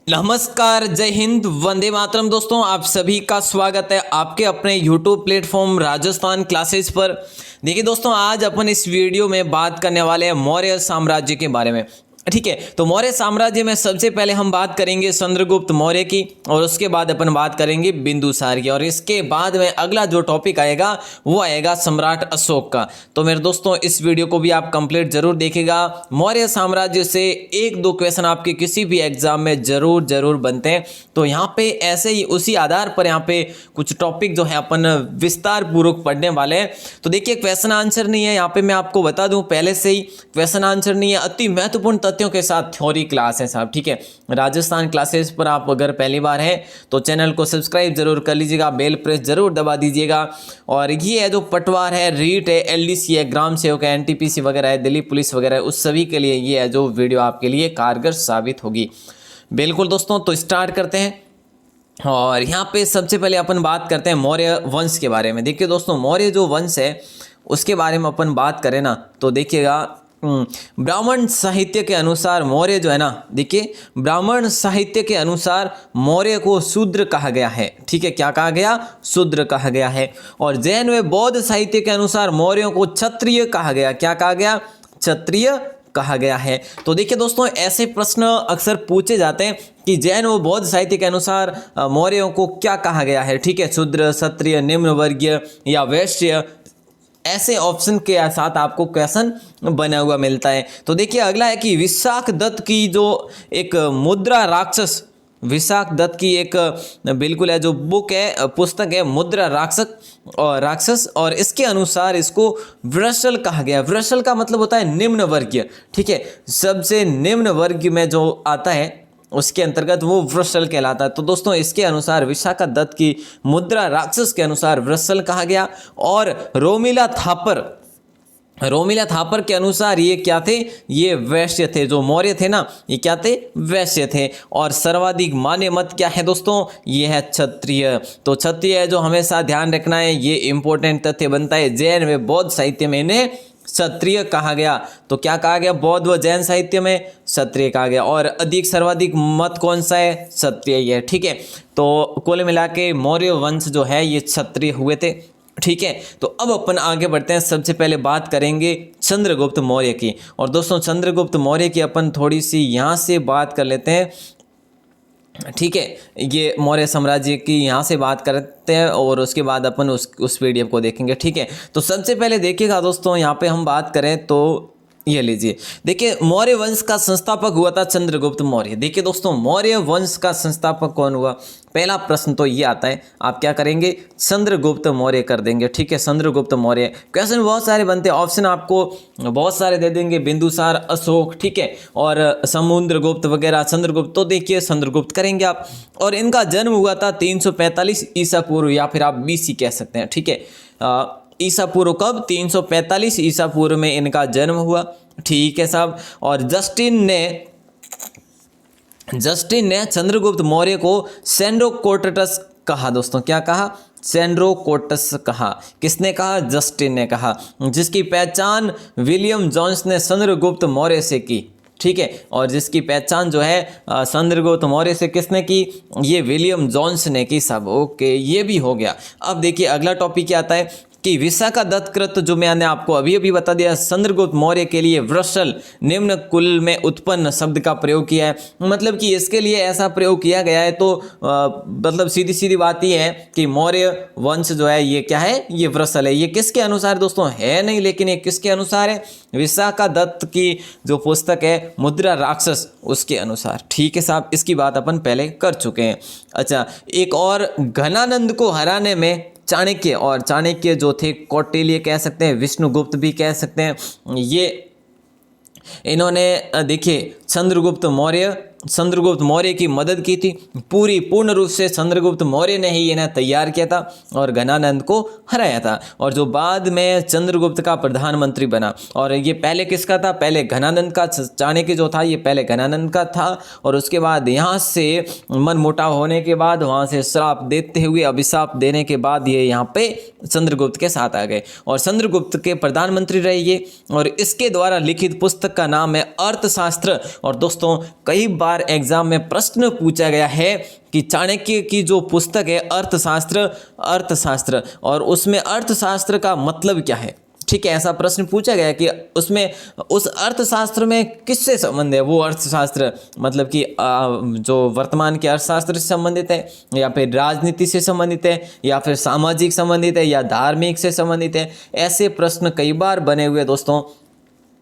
नमस्कार, जय हिंद, वंदे मातरम। दोस्तों, आप सभी का स्वागत है आपके अपने यूट्यूब प्लेटफॉर्म राजस्थान क्लासेस पर। देखिए दोस्तों, आज अपन इस वीडियो में बात करने वाले हैं मौर्य साम्राज्य के बारे में। ठीक है, तो मौर्य साम्राज्य में सबसे पहले हम बात करेंगे चंद्रगुप्त मौर्य की, और उसके बाद अपन बात करेंगे बिंदुसार की, और इसके बाद में अगला जो टॉपिक आएगा वो आएगा सम्राट अशोक का। तो मेरे दोस्तों, इस वीडियो को भी आप कंप्लीट जरूर देखिएगा। मौर्य साम्राज्य से एक दो क्वेश्चन आपके किसी भी एग्जाम में जरूर बनते हैं, तो यहाँ पे ऐसे ही उसी आधार पर यहाँ पे कुछ टॉपिक जो है अपन विस्तार पूर्वक पढ़ने वाले हैं। तो देखिए, क्वेश्चन आंसर नहीं है यहाँ पे, मैं आपको बता दूं पहले से ही, क्वेश्चन आंसर नहीं है, अति महत्वपूर्ण तथ्यों के साथ थ्योरी क्लास है साहब। ठीक है, राजस्थान क्लासेस पर आप अगर पहली बार हैं तो चैनल को सब्सक्राइब जरूर कर लीजिएगा, बेल प्रेस जरूर दबा दीजिएगा। और ये है जो पटवार है, रीट है, एलडीसी है, ग्राम सेवक है, एनटीपीसी वगैरह है, दिल्ली पुलिस वगैरह है, उस सभी के लिए ये है जो वीडियो आपके लिए कारगर साबित होगी। बिल्कुल दोस्तों, तो स्टार्ट करते हैं। और यहाँ पे सबसे पहले अपन बात करते हैं मौर्य वंश के बारे में। देखिए दोस्तों, मौर्य जो वंश है उसके बारे में अपन बात करें ना, तो देखिएगा ब्राह्मण साहित्य के अनुसार मौर्य जो है ना, देखिए ब्राह्मण साहित्य के अनुसार मौर्य को शूद्र कहा गया है। ठीक है, क्या कहा गया? शूद्र कहा गया है। और जैन व बौद्ध साहित्य के अनुसार मौर्यों को क्षत्रिय कहा गया। क्या कहा गया? क्षत्रिय कहा गया है। तो देखिए दोस्तों, ऐसे प्रश्न अक्सर पूछे जाते हैं कि जैन व बौद्ध साहित्य के अनुसार मौर्यों को क्या कहा गया है। ठीक है, शूद्र, क्षत्रिय, निम्न वर्गीय या वैश्य, ऐसे ऑप्शन के साथ आपको क्वेश्चन बना हुआ मिलता है। तो देखिए, अगला है कि विशाख दत्त की जो एक मुद्रा राक्षस, विशाख दत्त की एक बिल्कुल है जो बुक है, पुस्तक है, मुद्रा राक्षस, और इसके अनुसार इसको वृषल कहा गया। वृषल का मतलब होता है निम्न वर्गीय। ठीक है, सबसे निम्न वर्ग में जो आता है उसके अंतर्गत वो वृषल कहलाता है। तो दोस्तों, इसके अनुसार विशाखा दत्त की मुद्रा राक्षस के अनुसार वृषल कहा गया। और रोमिला थापर के अनुसार ये क्या थे? ये वैश्य थे। जो मौर्य थे ना, ये क्या थे? वैश्य थे। और सर्वाधिक मान्य मत क्या है दोस्तों? ये है क्षत्रिय। तो क्षत्रिय जो हमेशा ध्यान रखना है, ये इंपॉर्टेंट तथ्य बनता है। जैन व बौद्ध साहित्य में इन्हें क्षत्रिय कहा गया। तो क्या कहा गया? बौद्ध व जैन साहित्य में क्षत्रिय कहा गया। और अधिक सर्वाधिक मत कौन सा है? क्षत्रिय ही है। ठीक है, तो कुल मिला के मौर्य वंश जो है ये क्षत्रिय हुए थे। ठीक है, तो अब अपन आगे बढ़ते हैं। सबसे पहले बात करेंगे चंद्रगुप्त मौर्य की। और दोस्तों, चंद्रगुप्त मौर्य की अपन थोड़ी सी यहाँ से बात कर लेते हैं। ठीक है, ये मौर्य साम्राज्य की यहाँ से बात करते हैं और उसके बाद अपन उस पीडीएफ को देखेंगे। ठीक है, तो सबसे पहले देखिएगा दोस्तों, यहाँ पे हम बात करें तो ये लीजिए, देखिए मौर्य वंश का संस्थापक हुआ था चंद्रगुप्त मौर्य। देखिए दोस्तों, मौर्य वंश का संस्थापक कौन हुआ? पहला प्रश्न तो ये आता है, आप क्या करेंगे? चंद्रगुप्त मौर्य कर देंगे। ठीक है, चंद्रगुप्त मौर्य। क्वेश्चन बहुत सारे बनते हैं, ऑप्शन आपको बहुत सारे दे देंगे, बिंदुसार, अशोक, ठीक है, और समुद्रगुप्त वगैरह, चंद्रगुप्त। तो देखिए चंद्रगुप्त करेंगे आप। और इनका जन्म हुआ था 345 ईसा पूर्व, या फिर आप बीसी कह सकते हैं। ठीक है, ईसा पूर्व कब? 345 ईसा पूर्व में इनका जन्म हुआ। ठीक है साहब। और जस्टिन ने चंद्रगुप्त मौर्य को सेंड्रोकोटस कहा। दोस्तों, क्या कहा? सेंड्रोकोटस कहा। किसने कहा? जस्टिन ने कहा, जिसकी पहचान विलियम जोन्स ने चंद्रगुप्त मौर्य से की। ठीक है, और जिसकी पहचान जो है चंद्रगुप्त मौर्य से किसने की? ये विलियम जोन्स ने की साहब। ओके, ये भी हो गया। अब देखिए अगला टॉपिक क्या आता है कि विशाखा दत्त कृत, जो मैंने आपको अभी बता दिया, चंद्रगुप्त मौर्य के लिए वृषल निम्न कुल में उत्पन्न शब्द का प्रयोग किया है। मतलब कि इसके लिए ऐसा प्रयोग किया गया है। तो मतलब सीधी बात ये है कि मौर्य वंश जो है ये क्या है? ये वृषल है। ये किसके अनुसार दोस्तों? है नहीं, लेकिन ये किसके अनुसार है? विशाखा दत्त की जो पुस्तक है मुद्रा राक्षस, उसके अनुसार। ठीक है साहब, इसकी बात अपन पहले कर चुके हैं। अच्छा, एक और, घनानंद को हराने में चाणक्य, और चाणक्य जो थे कौटिल्य कह सकते हैं, विष्णुगुप्त भी कह सकते हैं, ये इन्होंने देखिए चंद्रगुप्त मौर्य की मदद की थी। पूर्ण रूप से चंद्रगुप्त मौर्य ने ही इन्हें तैयार किया था और घनानंद को हराया था, और जो बाद में चंद्रगुप्त का प्रधानमंत्री बना। और ये पहले किसका था? पहले घनानंद का। चाणक्य जो था ये पहले घनानंद का था, और उसके बाद यहाँ से मनमुटाव होने के बाद, वहाँ से श्राप देते हुए, अभिशाप देने के बाद ये यहाँ पे चंद्रगुप्त के साथ आ गए और चंद्रगुप्त के प्रधानमंत्री रहे ये। और इसके द्वारा लिखित पुस्तक का नाम है अर्थशास्त्र। और दोस्तों, कई बार बार एग्जाम में प्रश्न पूछा गया है कि चाणक्य की जो पुस्तक है अर्थशास्त्र और उसमें अर्थशास्त्र का मतलब क्या है। ठीक है, ऐसा प्रश्न पूछा गया कि उसमें उस अर्थशास्त्र में किससे संबंध है। वो अर्थशास्त्र मतलब कि जो वर्तमान के अर्थशास्त्र से संबंधित है, या फिर राजनीति से संबंधित है, या फिर सामाजिक संबंधित है, या धार्मिक से संबंधित है। ऐसे प्रश्न कई बार बने हुए दोस्तों।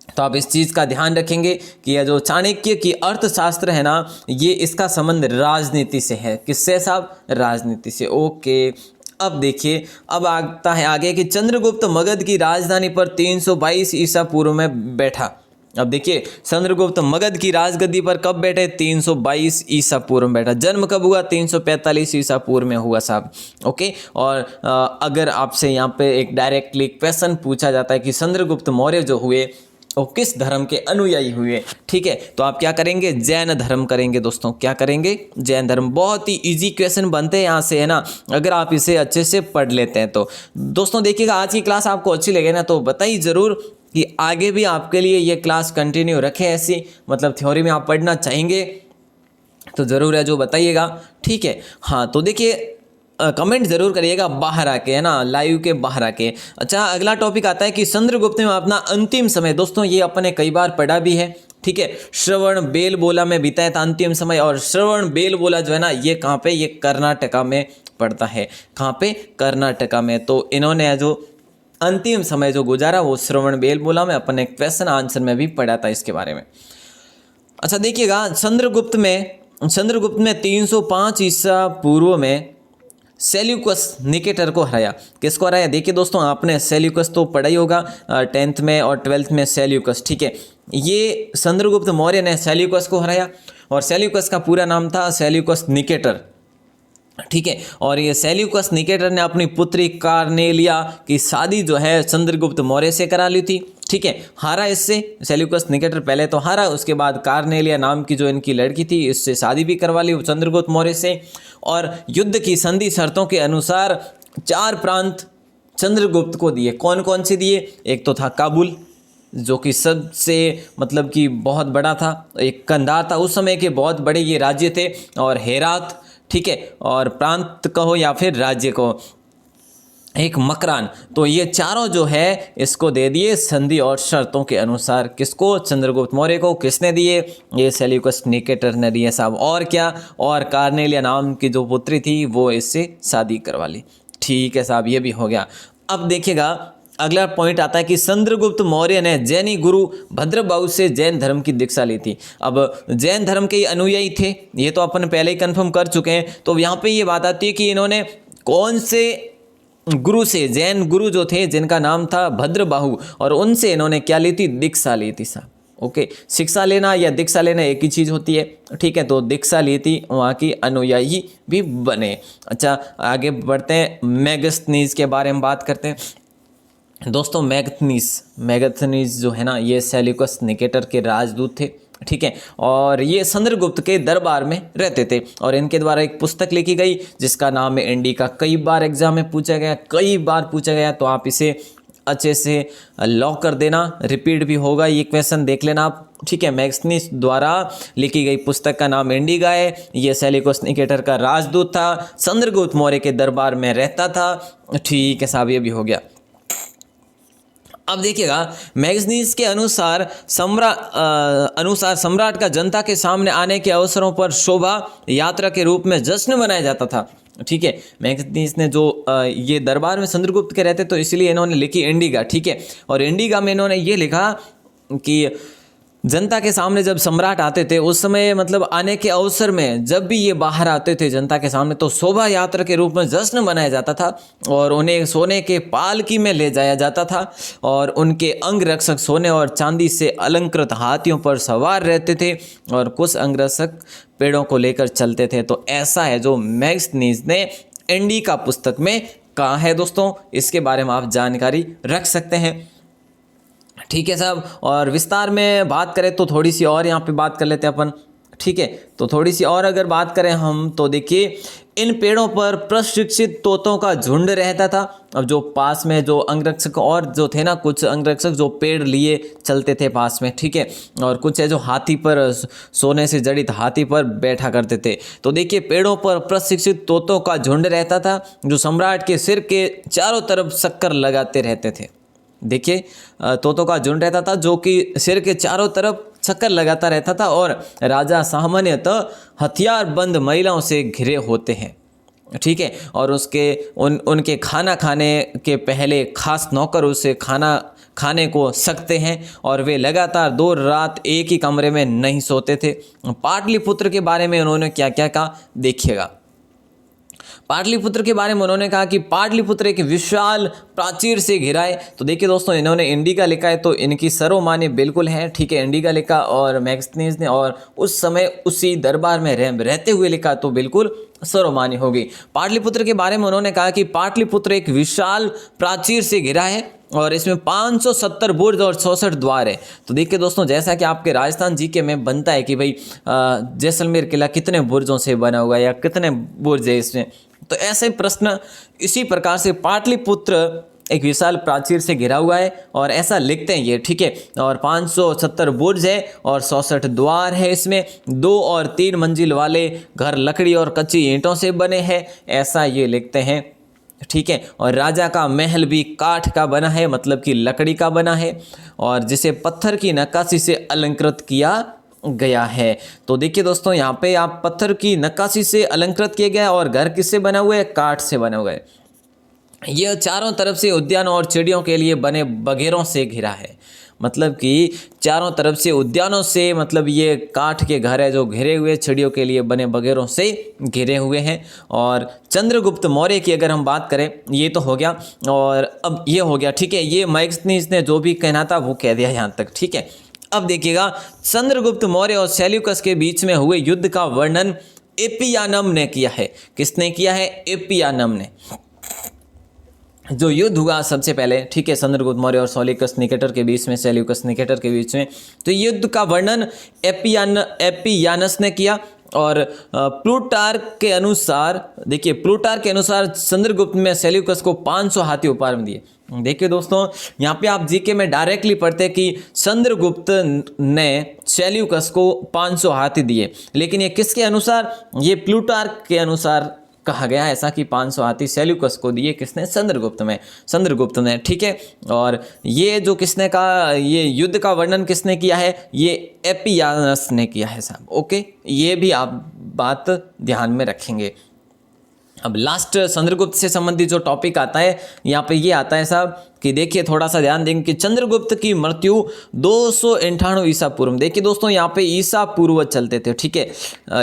तो आप इस चीज़ का ध्यान रखेंगे कि यह जो चाणक्य की अर्थशास्त्र है ना, ये इसका संबंध राजनीति से है। किससे साहब? राजनीति से। ओके, अब देखिए, अब आता है आगे कि चंद्रगुप्त मगध की राजधानी पर 322 ईसा पूर्व में बैठा। अब देखिए, चंद्रगुप्त मगध की राजगद्दी पर कब बैठे? 322 ईसा पूर्व में बैठा। जन्म कब हुआ? 345 ईसा पूर्व में हुआ साहब। ओके, और अगर आपसे यहाँ पे एक डायरेक्टली क्वेश्चन पूछा जाता है कि चंद्रगुप्त मौर्य जो हुए वो किस धर्म के अनुयायी हुए, ठीक है, तो आप क्या करेंगे? जैन धर्म करेंगे दोस्तों। क्या करेंगे? जैन धर्म। बहुत ही इजी क्वेश्चन बनते हैं यहाँ से, है ना, अगर आप इसे अच्छे से पढ़ लेते हैं तो। दोस्तों देखिएगा, आज की क्लास आपको अच्छी लगे ना तो बताइए ज़रूर कि आगे भी आपके लिए ये क्लास कंटिन्यू रखें ऐसी, मतलब थ्योरी में आप पढ़ना चाहेंगे तो ज़रूर है जो बताइएगा। ठीक है, हाँ, तो देखिए कमेंट जरूर करिएगा बाहर आके, है ना, लाइव के बाहर आके। अच्छा, अगला टॉपिक आता है कि चंद्रगुप्त ने अपना अंतिम समय, दोस्तों ये अपने कई बार पढ़ा भी है। ठीक है, श्रवण बेलगोला में बिताया था अंतिम समय। और श्रवण बेलगोला जो है ना, ये कहाँ पे? ये कर्नाटका में पड़ता है। कहाँ पे? कर्नाटका में। तो इन्होंने जो अंतिम समय जो गुजारा वो श्रवण बेलगोला में, अपने क्वेश्चन आंसर में भी पढ़ा था इसके बारे में। अच्छा देखिएगा, चंद्रगुप्त में 305 ईसा पूर्व में सेल्यूकस निकेटर को हराया। किसको हराया? देखिए दोस्तों, आपने सेल्यूकस तो पढ़ा ही होगा 10th में और 12th में सेल्यूकस। ठीक है, ये चंद्रगुप्त मौर्य ने सेल्यूकस को हराया और सेल्यूकस का पूरा नाम था सेल्यूकस निकेटर। ठीक है, और ये सेल्यूकस निकेटर ने अपनी पुत्री कार्नेलिया की शादी जो है चंद्रगुप्त मौर्य से करा ली थी। ठीक है, हारा इससे सेल्यूकस निकेटर, पहले तो हारा, उसके बाद कार्नेलिया नाम की जो इनकी लड़की थी इससे शादी भी करवा ली चंद्रगुप्त मौर्य से। और युद्ध की संधि शर्तों के अनुसार 4 प्रांत चंद्रगुप्त को दिए। कौन कौन से दिए? एक तो था काबुल, जो कि सबसे मतलब कि बहुत बड़ा था। एक कंधार था, उस समय के बहुत बड़े ये राज्य थे। और हेरात, ठीक है, और प्रांत कहो या फिर राज्य कहो, एक मकरान। तो ये चारों जो है इसको दे दिए संधि और शर्तों के अनुसार। किसको? चंद्रगुप्त मौर्य को। किसने दिए? ये सेल्यूकस निकेटर ने दिए साहब। और क्या? और कार्नेलिया नाम की जो पुत्री थी वो इससे शादी करवा ली। ठीक है साहब, ये भी हो गया। अब देखिएगा, अगला पॉइंट आता है कि चंद्रगुप्त मौर्य ने जैनी गुरु भद्रबाहु से जैन धर्म की दीक्षा ली थी। अब जैन धर्म के अनुयायी थे, ये तो अपन पहले ही कंफर्म कर चुके हैं। तो यहाँ पे ये बात आती है कि इन्होंने कौन से गुरु से, जैन गुरु जो थे जिनका नाम था भद्रबाहु, और उनसे इन्होंने क्या ली थी? दीक्षा ली थी साहब। ओके, शिक्षा लेना या दीक्षा लेना एक ही चीज़ होती है। ठीक है, तो दीक्षा ली थी, वहाँ की अनुयायी भी बने। अच्छा, आगे बढ़ते हैं, मेगस्थनीज के बारे में बात करते हैं। दोस्तों मेगस्थनीज जो है ना, ये सेल्यूकस निकेटर के राजदूत थे। ठीक है, और ये चंद्रगुप्त के दरबार में रहते थे और इनके द्वारा एक पुस्तक लिखी गई जिसका नाम है इंडिका। कई बार एग्जाम में पूछा गया, तो आप इसे अच्छे से लॉक कर देना, रिपीट भी होगा ये क्वेश्चन, देख लेना आप। ठीक है, मेगस्थनीज द्वारा लिखी गई पुस्तक का नाम इंडिका है। ये सेल्यूकस निकेटर का राजदूत था, चंद्रगुप्त मौर्य के दरबार में रहता था। ठीक है साहब, ये भी हो गया। अब देखिएगा, मैगजीन्स के अनुसार सम्राट का जनता के सामने आने के अवसरों पर शोभा यात्रा के रूप में जश्न मनाया जाता था। ठीक है, मैगजीन्स ने जो ये दरबार में चंद्रगुप्त के रहते तो इसलिए इन्होंने लिखी इंडिका। ठीक है, और इंडिका में इन्होंने ये लिखा कि जनता के सामने जब सम्राट आते थे उस समय, मतलब आने के अवसर में जब भी ये बाहर आते थे जनता के सामने, तो शोभा यात्रा के रूप में जश्न मनाया जाता था और उन्हें सोने के पालकी में ले जाया जाता था और उनके अंग रक्षक सोने और चांदी से अलंकृत हाथियों पर सवार रहते थे और कुछ अंगरक्षक पेड़ों को लेकर चलते थे। तो ऐसा है जो मैगस्थनीज ने इंडिका पुस्तक में कहा है दोस्तों, इसके बारे में आप जानकारी रख सकते हैं। ठीक है साहब, और विस्तार में बात करें तो थोड़ी सी और यहाँ पे बात कर लेते हैं अपन। ठीक है, तो थोड़ी सी और अगर बात करें हम तो देखिए, इन पेड़ों पर प्रशिक्षित तोतों का झुंड रहता था अब जो पास में जो अंगरक्षक और जो थे ना, कुछ अंगरक्षक जो पेड़ लिए चलते थे पास में, ठीक है, और कुछ है जो हाथी पर सोने से जड़ित हाथी पर बैठा करते थे। तो देखिए पेड़ों पर प्रशिक्षित तोतों का झुंड रहता था जो सम्राट के सिर के चारों तरफ चक्कर लगाते रहते थे। देखिए तोतों का झुंड रहता था जो कि सिर के चारों तरफ चक्कर लगाता रहता था, और राजा सामान्यतः हथियारबंद महिलाओं से घिरे होते हैं, ठीक है, और उनके खाना खाने के पहले खास नौकर उसे खाना खाने को सकते हैं, और वे लगातार 2 रात एक ही कमरे में नहीं सोते थे। पाटलिपुत्र के बारे में उन्होंने क्या क्या कहा देखिएगा। पाटलिपुत्र के बारे में उन्होंने कहा कि पाटलिपुत्र एक विशाल प्राचीर से घिरा है। तो देखिए दोस्तों इन्होंने इंडिका लिखा है तो इनकी सर्वमान्य बिल्कुल है, ठीक है, इंडिका लिखा और मैग्स्थनीज ने, और उस समय उसी दरबार में रहते हुए लिखा तो बिल्कुल सर्वमान्य होगी। पाटलिपुत्र के बारे में उन्होंने कहा कि पाटलिपुत्र एक विशाल प्राचीर से घिरा है और इसमें 570 बुर्ज और 64 द्वार है। तो देखिए दोस्तों जैसा कि आपके राजस्थान जीके में बनता है कि भाई जैसलमेर किला कितने बुर्जों से बना हुआ है या कितने बुर्ज है इसमें, तो ऐसे प्रश्न इसी प्रकार से पाटलिपुत्र एक विशाल प्राचीर से घिरा हुआ है और ऐसा लिखते हैं ये, ठीक है, और 570 बुर्ज है और 64 द्वार है। इसमें 2 और 3 मंजिल वाले घर लकड़ी और कच्ची ईंटों से बने हैं, ऐसा ये लिखते हैं, ठीक है, और राजा का महल भी काठ का बना है, मतलब कि लकड़ी का बना है, और जिसे पत्थर की नक्काशी से अलंकृत किया गया है। तो देखिए दोस्तों यहाँ पे आप पत्थर की नक्काशी से अलंकृत किया गया और घर किससे बना हुआ है, काठ से बना हुआ है। यह चारों तरफ से उद्यान और चिड़ियों के लिए बने बगीरों से घिरा है, मतलब कि चारों तरफ से उद्यानों से, मतलब ये काठ के घर है जो घिरे हुए चिड़ियों के लिए बने बगीरों से घिरे हुए हैं। और चंद्रगुप्त मौर्य की अगर हम बात करें, ये तो हो गया, और अब ये हो गया, ठीक है, ये मैग्स्थनीज ने जो भी कहना था वो कह दिया यहाँ तक, ठीक है। अब देखिएगा चंद्रगुप्त मौर्य और सेल्यूकस के बीच में हुए युद्ध का वर्णन एपियानम ने किया है। किसने किया है? एपियानम ने। जो युद्ध हुआ सबसे पहले, ठीक है, चंद्रगुप्त मौर्य और सेल्यूकस निकेटर के बीच में, सेल्यूकस निकेटर के बीच में, तो युद्ध का वर्णन एपियानस ने किया। और प्लूटार्क के अनुसार, देखिए प्लूटार्क के अनुसार चंद्रगुप्त में सेल्यूकस को 500 हाथी उपहार में दिए। देखिए दोस्तों यहाँ पे आप जीके में डायरेक्टली पढ़ते कि चंद्रगुप्त ने सेल्यूकस को 500 हाथी दिए, लेकिन ये किसके अनुसार? ये प्लूटार्क के अनुसार कहा गया ऐसा कि 500 हाथी सेल्यूकस को दिए। किसने? चंद्रगुप्त ने, ठीक है। और ये जो किसने कहा, ये युद्ध का वर्णन किसने किया है? ये एपियानस ने किया है साहब, ओके, ये भी आप बात ध्यान में रखेंगे। अब लास्ट चंद्रगुप्त से संबंधित जो टॉपिक आता है यहाँ पे ये आता है साहब कि देखिए थोड़ा सा ध्यान देंगे कि चंद्रगुप्त की मृत्यु 298 ईसा पूर्व। देखिए दोस्तों यहाँ पे ईसा पूर्व चलते थे, ठीक है,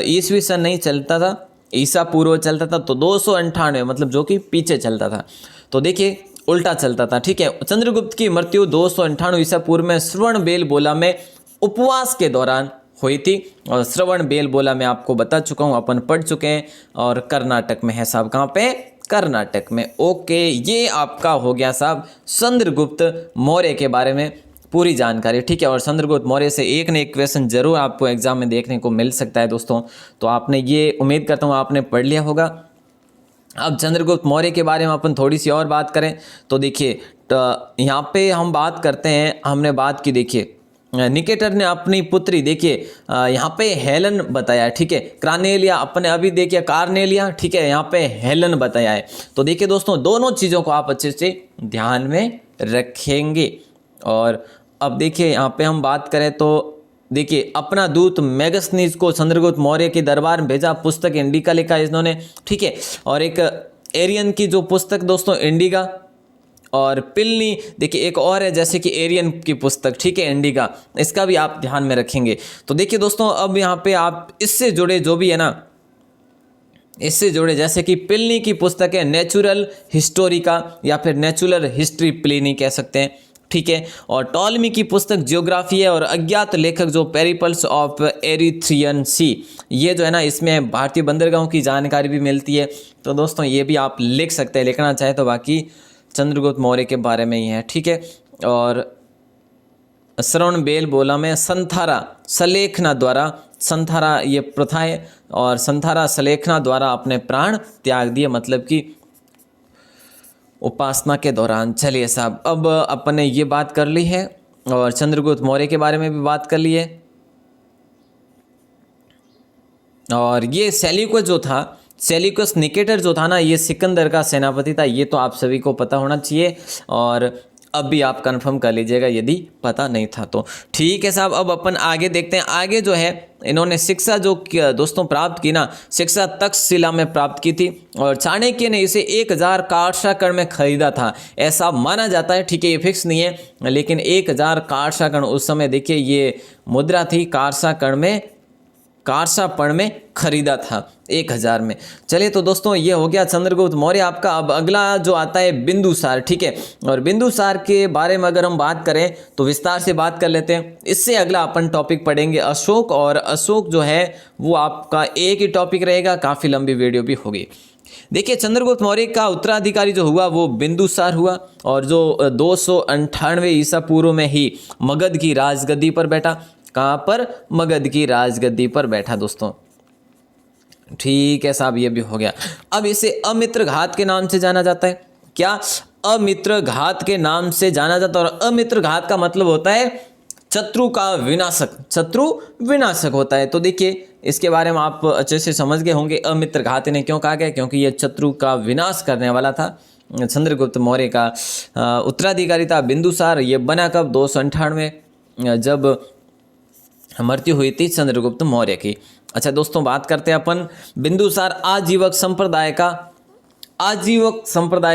ईसवी सन नहीं चलता था, ईसा पूर्व चलता था, तो 298 मतलब जो कि पीछे चलता था, तो देखिए उल्टा चलता था, ठीक है। चंद्रगुप्त की मृत्यु 298 ईसा पूर्व में श्रवणबेलगोला में उपवास के दौरान हुई थी। और श्रवणबेलगोला में आपको बता चुका हूँ, अपन पढ़ चुके हैं, और कर्नाटक में है साहब। कहाँ पे? कर्नाटक में, ओके। ये आपका हो गया साहब चंद्रगुप्त मौर्य के बारे में पूरी जानकारी, ठीक है। और चंद्रगुप्त मौर्य से एक न एक क्वेश्चन जरूर आपको एग्जाम में देखने को मिल सकता है दोस्तों, तो आपने ये उम्मीद करता हूँ आपने पढ़ लिया होगा। अब चंद्रगुप्त मौर्य के बारे में अपन थोड़ी सी और बात करें तो देखिए यहाँ पे हम बात करते हैं, हमने बात की, देखिए निकेटर ने अपनी पुत्री, देखिए यहाँ पे हेलन बताया है, ठीक है, क्रानेलिया अपने अभी देखिए कार्नेलिया, ठीक है, यहाँ पे हेलन बताया है। तो देखिए दोस्तों दोनों चीज़ों को आप अच्छे से ध्यान में रखेंगे। और अब देखिए यहाँ पे हम बात करें तो देखिए अपना दूत मैग्स्थनीज को चंद्रगुप्त मौर्य के दरबार में भेजा, पुस्तक इंडिका लिखा इन्होंने, ठीक है। और एक एरियन की जो पुस्तक दोस्तों इंडिका, और पिलनी देखिए एक और है जैसे कि एरियन की पुस्तक, ठीक है, इंडिका, इसका भी आप ध्यान में रखेंगे। तो देखिए दोस्तों अब यहाँ पे आप इससे जुड़े जो भी है ना, इससे जुड़े जैसे कि पिलनी की पुस्तक है नेचुरल हिस्टोरिका या फिर नेचुरल हिस्ट्री प्लिनी कह सकते हैं, ठीक है। और टॉलमी की पुस्तक जियोग्राफी है। और अज्ञात लेखक जो पेरिपल्स ऑफ एरिथ्रियन सी, ये जो है ना इसमें भारतीय बंदरगाहों की जानकारी भी मिलती है। तो दोस्तों ये भी आप लिख सकते हैं, लिखना चाहे तो, बाकी चंद्रगुप्त मौर्य के बारे में ही है, ठीक है। और श्रवणबेलगोला में संथारा सलेखना द्वारा, संथारा ये प्रथा है, और संथारा सलेखना द्वारा अपने प्राण त्याग दिए, मतलब कि उपासना के दौरान। चलिए साहब, अब अपन ने ये बात कर ली है और चंद्रगुप्त मौर्य के बारे में भी बात कर ली है। और ये सेल्यूकस जो था, सेल्यूकस निकेटर जो था ना, ये सिकंदर का सेनापति था। ये तो आप सभी को पता होना चाहिए और अब भी आप कंफर्म कर लीजिएगा यदि पता नहीं था तो। ठीक है साहब, अब अपन आगे देखते हैं। आगे जो है इन्होंने शिक्षा जो दोस्तों प्राप्त की ना, शिक्षा तक्षशिला में प्राप्त की थी और चाणक्य ने इसे 1000 काठशाकड़ में खरीदा था, ऐसा माना जाता है। ठीक है, ये फिक्स नहीं है, लेकिन 1000 काठशाकड़ उस समय देखिए ये मुद्रा थी, कारसापण में खरीदा था 1000 में। चलिए तो दोस्तों ये हो गया चंद्रगुप्त मौर्य आपका। अब अगला जो आता है बिंदुसार। ठीक है, और बिंदुसार के बारे में अगर हम बात करें तो विस्तार से बात कर लेते हैं। इससे अगला अपन टॉपिक पढ़ेंगे अशोक, और अशोक जो है वो आपका एक ही टॉपिक रहेगा, काफ़ी लंबी वीडियो भी होगी। देखिए चंद्रगुप्त मौर्य का उत्तराधिकारी जो हुआ वो बिंदुसार हुआ, और जो 298 ईसा पूर्व में ही मगध की राजगद्दी पर बैठा। कहाँ पर? मगध की राजगद्दी पर बैठा दोस्तों। ठीक है साहब, ये भी हो गया। अब इसे अमित्र घात के नाम से जाना जाता है। क्या? अमित्र घात के नाम से जाना जाता है। और अमित्र घात का मतलब होता है शत्रु का विनाशक, शत्रु विनाशक होता है। तो देखिए इसके बारे में आप अच्छे से समझ गए होंगे अमित्र घात इन्हें क्यों कहा गया, क्योंकि ये शत्रु का विनाश करने वाला था। चंद्रगुप्त मौर्य का उत्तराधिकारी था बिंदुसार। ये बना कब? 298 जब मृत्यु हुई थी चंद्रगुप्त मौर्य की। अच्छा दोस्तों, बात करते हैं अपन बिंदुसार आजीवक संप्रदाय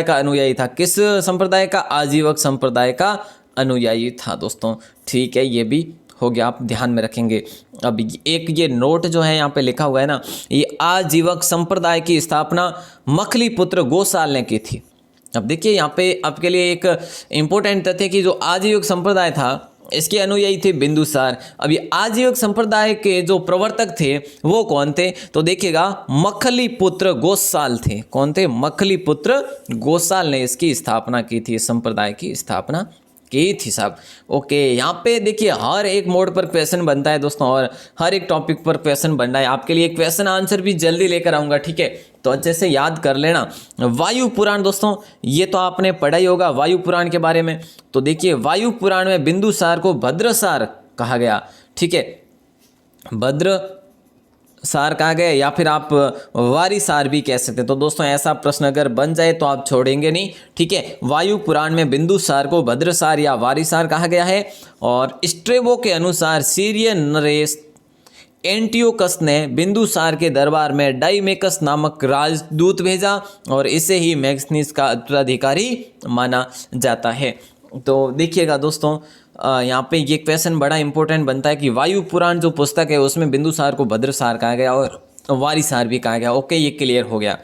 का अनुयायी था। किस संप्रदाय का? आजीवक संप्रदाय का अनुयायी था दोस्तों। ठीक है, ये भी हो गया, आप ध्यान में रखेंगे। अब एक ये नोट जो है यहाँ पे लिखा हुआ है ना, ये आजीवक संप्रदाय की स्थापना मखली पुत्र गोसाल ने की थी। अब देखिए यहाँ पे आपके लिए एक इम्पोर्टेंट तथ्य कि जो आजीवक संप्रदाय था इसके अनुयायी थे बिंदुसार। अब ये आजीवक संप्रदाय के जो प्रवर्तक थे वो कौन थे? तो देखिएगा मखली पुत्र गोसाल थे। कौन थे? मखली पुत्र गोसाल ने इसकी स्थापना की थी, संप्रदाय की स्थापना की थी साहब। ओके, यहाँ पे देखिए हर एक मोड पर क्वेश्चन बनता है दोस्तों, और हर एक टॉपिक पर क्वेश्चन बन रहा है। आपके लिए क्वेश्चन आंसर भी जल्दी लेकर आऊँगा, ठीक है, तो अच्छे से याद कर लेना। वायु पुराण दोस्तों, ये तो आपने पढ़ा ही होगा वायु पुराण के बारे में। तो देखिए वायु पुराण में बिंदुसार को भद्रसार कहा गया। ठीक है, भद्रसार कहा गया, या फिर आप वारिसार भी कह सकते हैं। तो दोस्तों ऐसा प्रश्न अगर बन जाए तो आप छोड़ेंगे नहीं। ठीक है, वायु पुराण में बिंदुसार को भद्रसार या वारिसार कहा गया है। और स्ट्रेबो के अनुसार सीरियन नरेश एंटियोकस ने बिंदुसार के दरबार में डाइमेकस नामक राजदूत भेजा, और इसे ही मैग्नेस का उत्तराधिकारी माना जाता है। तो देखिएगा दोस्तों यहाँ पे ये क्वेश्चन बड़ा इंपॉर्टेंट बनता है कि वायु पुराण जो पुस्तक है उसमें बिंदुसार को भद्रसार कहा गया और वारिसार भी कहा गया। ओके, ये क्लियर हो गया।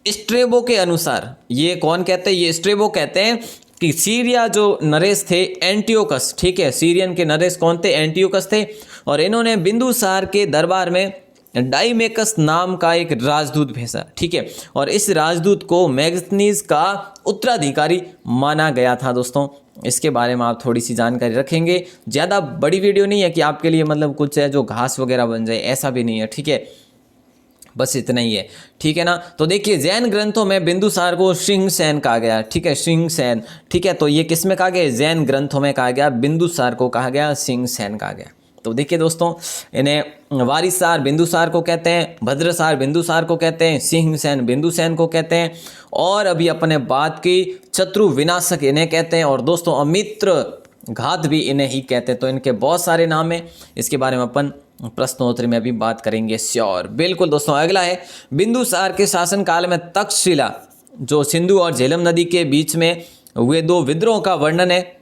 स्ट्रेबो के अनुसार, ये कौन कहते हैं? ये स्ट्रेबो कहते हैं कि सीरिया जो नरेश थे एंटियोकस, ठीक है, सीरियन के नरेश कौन थे? एंटियोकस थे, और इन्होंने बिंदुसार के दरबार में डाइमेकस नाम का एक राजदूत भेजा। ठीक है, और इस राजदूत को मैग्नेस का उत्तराधिकारी माना गया था दोस्तों। इसके बारे में आप थोड़ी सी जानकारी रखेंगे। ज़्यादा बड़ी वीडियो नहीं है कि आपके लिए मतलब कुछ है जो घास वगैरह बन जाए, ऐसा भी नहीं है। ठीक है, बस इतना ही है। ठीक है ना। तो देखिए जैन ग्रंथों में बिंदुसार को सिंहसेन कहा गया। ठीक है, सिंहसेन। ठीक है, तो ये किस में कहा गया? जैन ग्रंथों में कहा गया। बिंदुसार को कहा गया सिंहसेन कहा गया। तो देखिए दोस्तों, इन्हें वारिसार बिंदुसार को कहते हैं, भद्रसार बिंदुसार को कहते हैं, सिंहसेन बिंदुसेन को कहते हैं, और अभी अपने बात की शत्रु विनाशक इन्हें कहते हैं, और दोस्तों अमित्र घात भी इन्हें ही कहते हैं। तो इनके बहुत सारे नाम हैं, इसके बारे में अपन प्रश्नोत्तरी में भी बात करेंगे श्योर। बिल्कुल दोस्तों, अगला है बिंदुसार के शासनकाल में तक्षशिला जो सिंधु और झेलम नदी के बीच में हुए 2 विद्रोह का वर्णन है।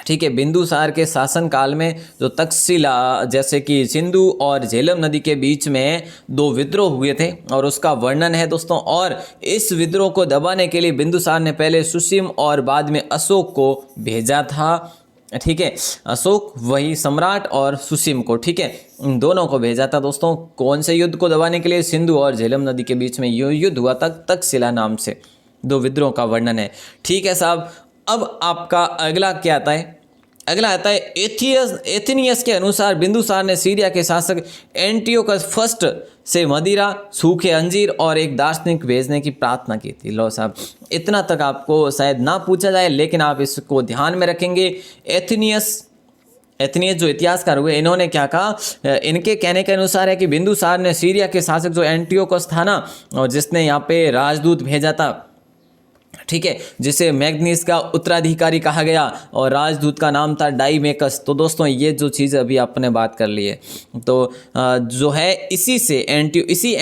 ठीक है, बिंदुसार के शासनकाल में जो तक्षशिला जैसे कि सिंधु और झेलम नदी के बीच में 2 विद्रोह हुए थे और उसका वर्णन है दोस्तों। और इस विद्रोह को दबाने के लिए बिंदुसार ने पहले सुसीम और बाद में अशोक को भेजा था। ठीक है, अशोक वही सम्राट और सुसीम को, ठीक है, इन दोनों को भेजा था दोस्तों। कौन से युद्ध को दबाने के लिए? सिंधु और झेलम नदी के बीच में युद्ध हुआ था तक्षशिला नाम से। 2 विद्रोह का वर्णन है। ठीक है साहब, अब आपका अगला क्या आता है? अगला आता है एथिनियस के अनुसार बिंदुसार ने सीरिया के शासक एंटियोकस फर्स्ट से मदिरा, सूखे अंजीर और एक दार्शनिक भेजने की प्रार्थना की थी। लो साहब, इतना तक आपको शायद ना पूछा जाए, लेकिन आप इसको ध्यान में रखेंगे। एथिनियस जो इतिहासकार हुए, इन्होंने क्या कहा, इनके कहने के अनुसार है कि बिंदुसार ने सीरिया के शासक जो एंटियोकस था ना, और जिसने यहाँ पे राजदूत भेजा था, ठीक है, जिसे मैग्नीस का उत्तराधिकारी कहा गया, और राजदूत का नाम था डाइमेकस। तो दोस्तों ये जो चीज़ अभी आपने बात कर ली है, तो जो है इसी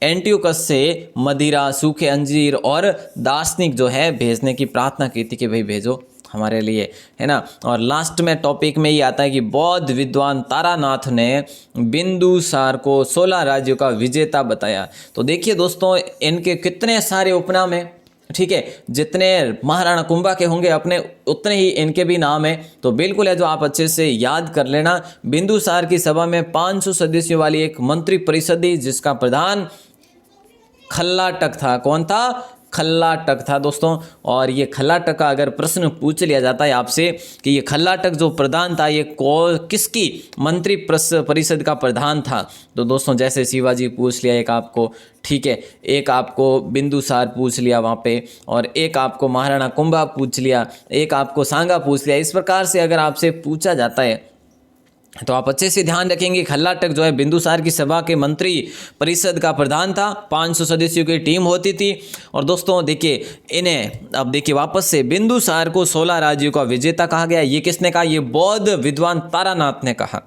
एंटियोकस से मदिरा, सूखे अंजीर और दार्शनिक जो है भेजने की प्रार्थना की थी कि भाई भेजो हमारे लिए, है ना। और लास्ट में टॉपिक में ये आता है कि बौद्ध विद्वान तारानाथ ने बिंदुसार को 16 राज्यों का विजेता बताया। तो देखिए दोस्तों, इनके कितने सारे उपनाम हैं, ठीक है, जितने महाराणा कुंभा के होंगे अपने, उतने ही इनके भी नाम है। तो बिल्कुल है जो आप अच्छे से याद कर लेना। बिंदुसार की सभा में 500 सदस्यों वाली एक मंत्री परिषद थी, जिसका प्रधान खल्लाटक था। कौन था? खल्लाटक था दोस्तों। और ये खल्लाटक का अगर प्रश्न पूछ लिया जाता है आपसे कि ये खल्लाटक जो प्रधान था, ये किसकी मंत्री परिषद का प्रधान था, तो दोस्तों जैसे शिवाजी पूछ लिया एक आपको, ठीक है, एक आपको बिंदुसार पूछ लिया वहाँ पे, और एक आपको महाराणा कुंभा पूछ लिया, एक आपको सांगा पूछ लिया। इस प्रकार से अगर आपसे पूछा जाता है तो आप अच्छे से ध्यान रखेंगे। खल्लाटक जो है बिंदुसार की सभा के मंत्री परिषद का प्रधान था, 500 सदस्यों की टीम होती थी। और दोस्तों देखिए, इन्हें अब देखिए वापस से बिंदुसार को 16 राज्यों का विजेता कहा गया। ये किसने कहा? ये बौद्ध विद्वान तारानाथ ने कहा,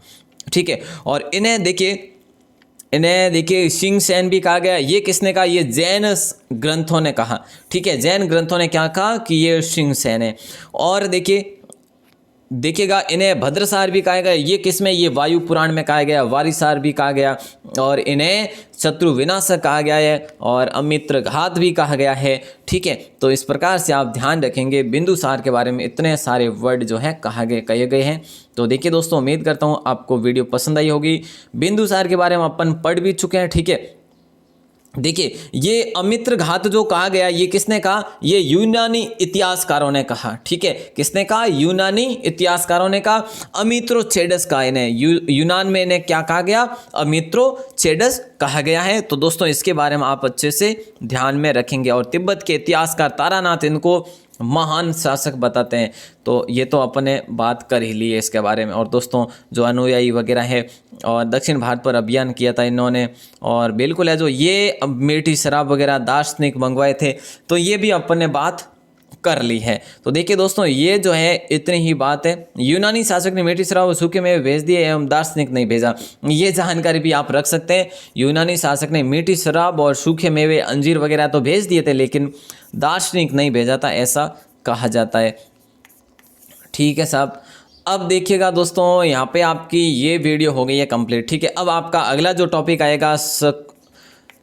ठीक है। और इन्हें देखिए शिंगसेन भी कहा गया। ये किसने कहा? ये जैन ग्रंथों ने कहा, ठीक है, जैन ग्रंथों ने क्या कहा कि ये शिंगसेन है। और देखिएगा इन्हें भद्रसार भी कहा गया। ये किसमें? ये वायु पुराण में कहा गया। वारिसार भी कहा गया, और इन्हें शत्रु विनाशक कहा गया है, और अमित्र घात भी कहा गया है, ठीक है। तो इस प्रकार से आप ध्यान रखेंगे, बिंदुसार के बारे में इतने सारे वर्ड जो है कहे गए हैं। तो देखिए दोस्तों, उम्मीद करता हूँ आपको वीडियो पसंद आई होगी। बिंदुसार के बारे में अपन पढ़ भी चुके हैं, ठीक है। देखिए ये अमित्र घात जो कहा गया, ये किसने कहा? ये यूनानी इतिहासकारों ने कहा, ठीक है। किसने कहा? यूनानी इतिहासकारों ने कहा। अमित्रोचेडस का इन्हें यूनान में इन्हें क्या कहा गया? अमित्रोचेडस कहा गया है। तो दोस्तों इसके बारे में आप अच्छे से ध्यान में रखेंगे। और तिब्बत के इतिहासकार तारानाथ इनको महान शासक बताते हैं। तो ये तो अपने बात कर ही ली है इसके बारे में। और दोस्तों जो अनुयायी वगैरह है, और दक्षिण भारत पर अभियान किया था इन्होंने, और बिल्कुल है जो ये मीठी शराब वगैरह दार्शनिक मंगवाए थे, तो ये भी अपन ने बात कर ली है। तो देखिए दोस्तों, ये जो है इतनी ही बात है। यूनानी शासक ने मीठी शराब सूखे में भेज दिए एवं दार्शनिक नहीं भेजा, ये जानकारी भी आप रख सकते हैं। यूनानी शासक ने मीठी शराब और सूखे मेवे, अंजीर वगैरह तो भेज दिए थे, लेकिन दार्शनिक नहीं भेजा था, ऐसा कहा जाता है, ठीक है साहब। अब देखिएगा दोस्तों, यहाँ पे आपकी ये वीडियो हो गई है कंप्लीट, ठीक है। अब आपका अगला जो टॉपिक आएगा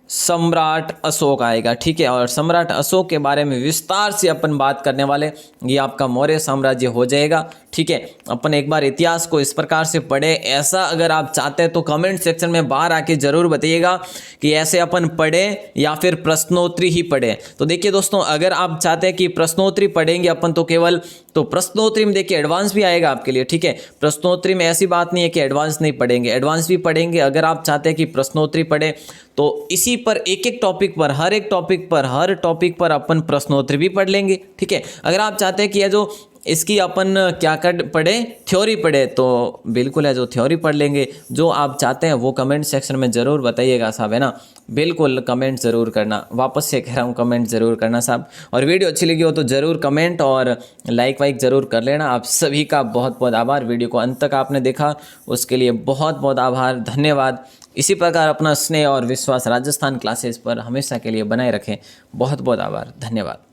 सम्राट अशोक आएगा, ठीक है। और सम्राट अशोक के बारे में विस्तार से अपन बात करने वाले। ये आपका मौर्य साम्राज्य हो जाएगा, ठीक है। अपन एक बार इतिहास को इस प्रकार से पढ़े। ऐसा अगर आप चाहते हैं तो कमेंट सेक्शन में बाहर आके जरूर बताइएगा कि ऐसे अपन पढ़े या फिर प्रश्नोत्तरी ही पढ़े। तो देखिए दोस्तों, अगर आप चाहते हैं कि प्रश्नोत्तरी पढ़ेंगे अपन तो केवल, तो प्रश्नोत्तरी में देखिए एडवांस भी आएगा आपके लिए, ठीक है। प्रश्नोत्तरी में ऐसी बात नहीं है कि एडवांस नहीं पढ़ेंगे, एडवांस भी पढ़ेंगे। अगर आप चाहते हैं कि प्रश्नोत्तरी पढ़े तो इसी पर एक टॉपिक पर, हर टॉपिक पर अपन प्रश्नोत्तरी भी पढ़ लेंगे, ठीक है। अगर आप चाहते हैं कि ये जो इसकी अपन क्या कर पढ़े, थ्योरी पढ़े, तो बिल्कुल है जो थ्योरी पढ़ लेंगे। जो आप चाहते हैं वो कमेंट सेक्शन में ज़रूर बताइएगा साहब, है ना। बिल्कुल कमेंट ज़रूर करना, वापस से कह रहा हूँ कमेंट ज़रूर करना साहब। और वीडियो अच्छी लगी हो तो ज़रूर कमेंट और लाइक ज़रूर कर लेना। आप सभी का बहुत बहुत आभार। वीडियो को अंत तक आपने देखा उसके लिए बहुत बहुत आभार, धन्यवाद। इसी प्रकार अपना स्नेह और विश्वास राजस्थान क्लासेस पर हमेशा के लिए बनाए रखें। बहुत बहुत आभार, धन्यवाद।